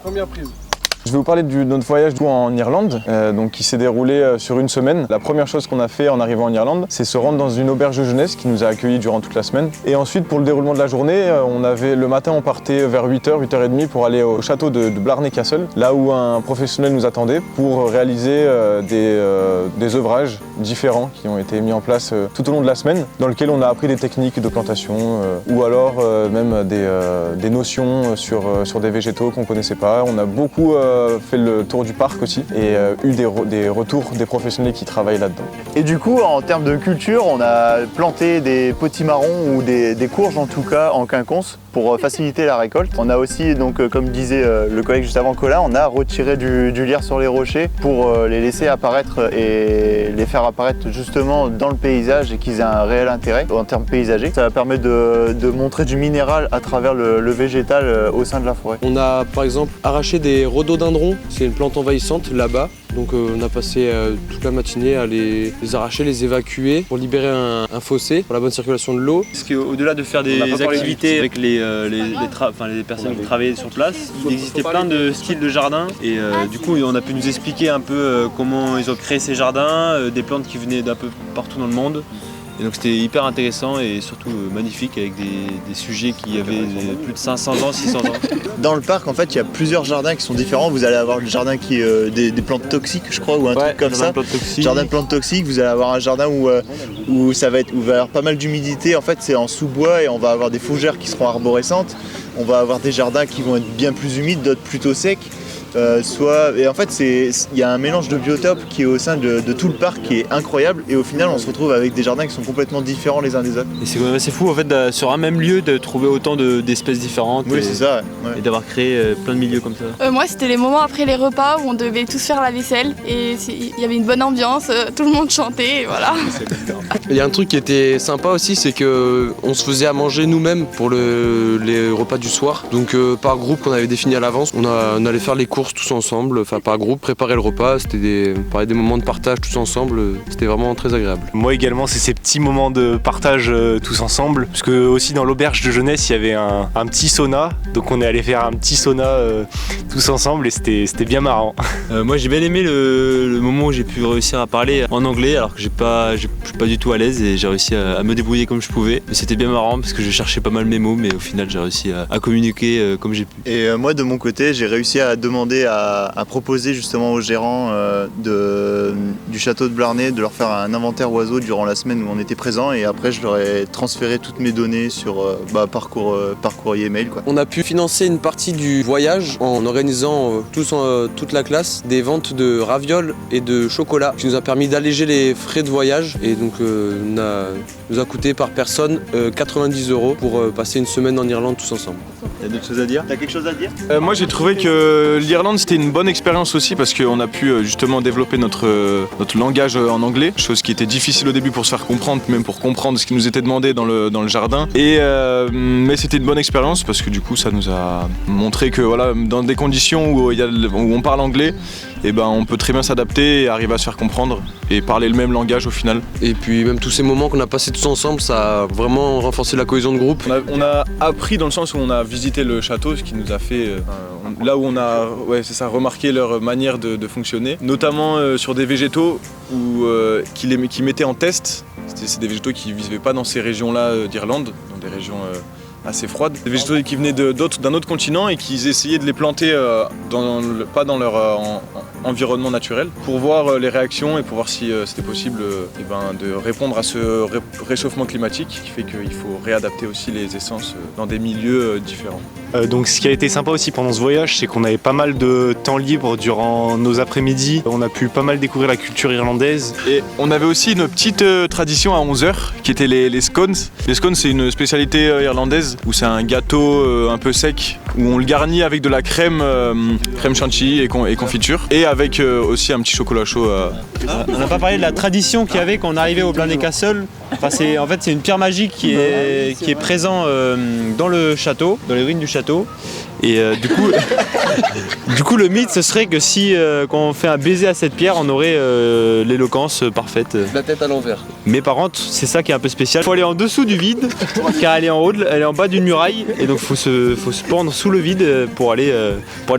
Première prise. Je vais vous parler de notre voyage en Irlande, qui s'est déroulé sur une semaine. La première chose qu'on a fait en arrivant en Irlande, c'est se rendre dans une auberge de jeunesse qui nous a accueillis durant toute la semaine. Et ensuite, pour le déroulement de la journée, le matin, on partait vers 8h, 8h30 pour aller au château de Blarney Castle, là où un professionnel nous attendait pour réaliser des œuvrages différents qui ont été mis en place tout au long de la semaine, dans lesquels on a appris des techniques de plantation ou alors même des notions sur des végétaux qu'on ne connaissait pas. On a beaucoup fait le tour du parc aussi et eu des retours des professionnels qui travaillent là-dedans. Et du coup, en termes de culture, on a planté des potimarrons ou des courges en tout cas en quinconce pour faciliter la récolte. On a aussi, donc, comme disait le collègue juste avant, Colin, on a retiré du lierre sur les rochers pour les laisser apparaître et les faire apparaître justement dans le paysage et qu'ils aient un réel intérêt en termes paysagers. Ça permet de montrer du minéral à travers le végétal au sein de la forêt. On a par exemple arraché des rhododendrons, c'est une plante envahissante là-bas. Donc on a passé toute la matinée à les arracher, les évacuer pour libérer un fossé pour la bonne circulation de l'eau. Parce qu'au-delà de faire des activités avec les personnes qui travaillaient sur place, il existait plein de styles de jardin et du coup on a pu nous expliquer un peu comment ils ont créé ces jardins, des plantes qui venaient d'un peu partout dans le monde. Et donc c'était hyper intéressant et surtout magnifique avec des sujets qui avaient plus de 500 ans, 600 ans. Dans le parc, en fait, il y a plusieurs jardins qui sont différents. Vous allez avoir le jardin qui est des plantes toxiques, je crois, ou un truc comme ça. Jardin de plantes toxiques. Vous allez avoir un jardin où il va y avoir pas mal d'humidité. En fait, c'est en sous-bois et on va avoir des fougères qui seront arborescentes. On va avoir des jardins qui vont être bien plus humides, d'autres plutôt secs. Et en fait, il y a un mélange de biotopes qui est au sein de tout le parc qui est incroyable. Et au final, on se retrouve avec des jardins qui sont complètement différents les uns des autres. Et c'est quand même assez fou en fait sur un même lieu de trouver autant d'espèces différentes. Oui, c'est ça. Ouais. Et d'avoir créé plein de milieux comme ça. Moi, c'était les moments après les repas où on devait tous faire la vaisselle et il y avait une bonne ambiance, tout le monde chantait, et voilà. Il y a un truc qui était sympa aussi, c'est qu'on se faisait à manger nous-mêmes pour les repas du soir. Donc par groupe qu'on avait défini à l'avance, on allait faire les courses tous ensemble, enfin par groupe, préparer le repas, c'était des moments de partage tous ensemble, c'était vraiment très agréable. Moi également, c'est ces petits moments de partage tous ensemble, parce que aussi dans l'auberge de jeunesse, il y avait un petit sauna, donc on est allé faire un petit sauna tous ensemble et c'était bien marrant. Moi j'ai bien aimé le moment où j'ai pu réussir à parler en anglais, alors que je suis pas du tout à l'aise et j'ai réussi à me débrouiller comme je pouvais. Mais c'était bien marrant parce que je cherchais pas mal mes mots, mais au final j'ai réussi à communiquer comme j'ai pu. Et moi de mon côté, j'ai réussi à demander à proposer justement aux gérants du château de Blarney de leur faire un inventaire oiseaux durant la semaine où on était présent et après je leur ai transféré toutes mes données sur par courrier mail, quoi. On a pu financer une partie du voyage en organisant toute la classe des ventes de ravioles et de chocolat, qui nous a permis d'alléger les frais de voyage et donc nous a coûté par personne 90 € pour passer une semaine en Irlande tous ensemble. Il y a d'autres choses à dire? T'as quelque chose à dire? Moi j'ai trouvé que l'Irlande c'était une bonne expérience aussi parce qu'on a pu justement développer notre langage en anglais, chose qui était difficile au début pour se faire comprendre, même pour comprendre ce qui nous était demandé dans le jardin. Mais c'était une bonne expérience parce que du coup ça nous a montré que voilà, dans des conditions où on parle anglais, on peut très bien s'adapter et arriver à se faire comprendre et parler le même langage au final. Et puis même tous ces moments qu'on a passés tous ensemble, ça a vraiment renforcé la cohésion de groupe. On a appris dans le sens où on a visité le château, ce qui nous a fait là où on a remarqué leur manière de fonctionner, notamment sur des végétaux qui mettaient en test. C'est des végétaux qui ne vivaient pas dans ces régions-là d'Irlande, dans des régions assez froides. Des végétaux qui venaient d'un autre continent et qu'ils essayaient de les planter pas dans leur environnement naturel pour voir les réactions et pour voir si c'était possible de répondre à ce réchauffement climatique qui fait qu'il faut réadapter aussi les essences dans des milieux différents. Donc ce qui a été sympa aussi pendant ce voyage, c'est qu'on avait pas mal de temps libre durant nos après-midi. On a pu pas mal découvrir la culture irlandaise. Et on avait aussi une petite tradition à 11h qui était les scones. Les scones c'est une spécialité irlandaise où c'est un gâteau un peu sec où on le garnit avec de la crème chantilly et confiture et avec aussi un petit chocolat chaud. On n'a pas parlé de la tradition qu'il y avait quand on arrivait au Blarney Castle. Enfin, c'est une pierre magique qui est présente dans le château, dans les ruines du château. Et Du coup, le mythe, ce serait que si quand on fait un baiser à cette pierre, on aurait l'éloquence parfaite. La tête à l'envers. Mais par contre, c'est ça qui est un peu spécial. Il faut aller en dessous du vide, car elle est en haut, elle est en bas d'une muraille, et donc faut se pendre sous le vide pour aller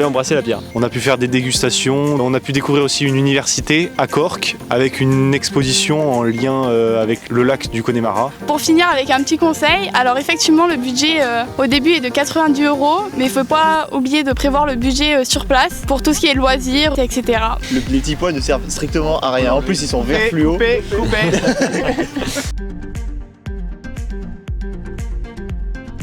embrasser la pierre. On a pu faire des dégustations, on a pu découvrir aussi une université à Cork avec une exposition en lien avec le lac du Connemara. Pour finir avec un petit conseil, alors effectivement le budget au début est de 90 €, mais il ne faut pas oublier de prévoir le budget sur place pour tout ce qui est loisirs, etc. Les petits pois ne servent strictement à rien. En plus, ils sont verts fluo. Coupé.